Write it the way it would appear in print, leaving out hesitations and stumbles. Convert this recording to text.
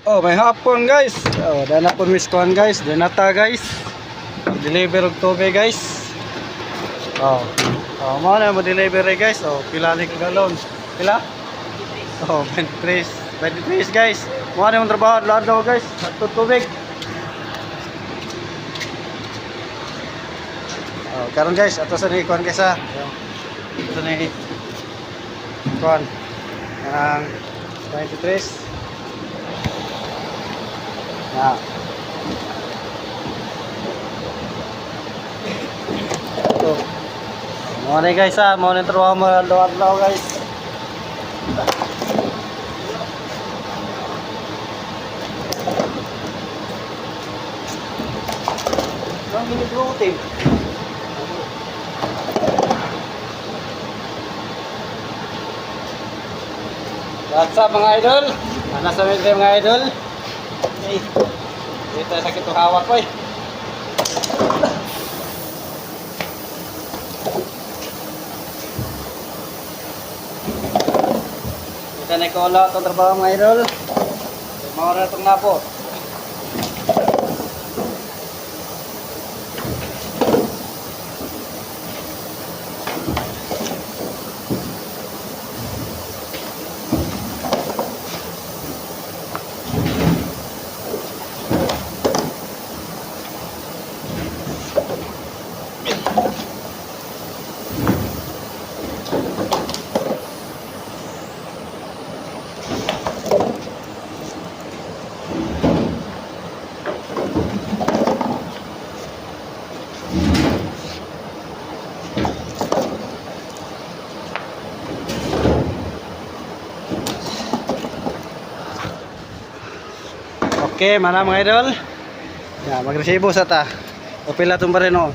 Oh, may hapon guys. Oh, dana po miss kuan guys. Dinata guys. Deliver og tubig guys. Oh. Oh, mo na mo deliver guys. Oh, pila ni galon? Pila? Oh, 23. 23 guys. Mo na mo trabaho lado guys. Ato tubig. Oh, karon guys, ato sa ni kuan guys ha. Ato ni kuan. Ang 23. Nah. Ito. Mau nih guys ha, mau nih trabaho mo adlaw guys. Ang minute routine. What's up mga idol? Nasa mga idol? Hey, dito sakit to hawak ko eh. Dito na ko ulit itong trabaho mga idol. Mga na itong napo. Okay, mana mga idol? Ya, magresibo sa ta. O pila tong bareno.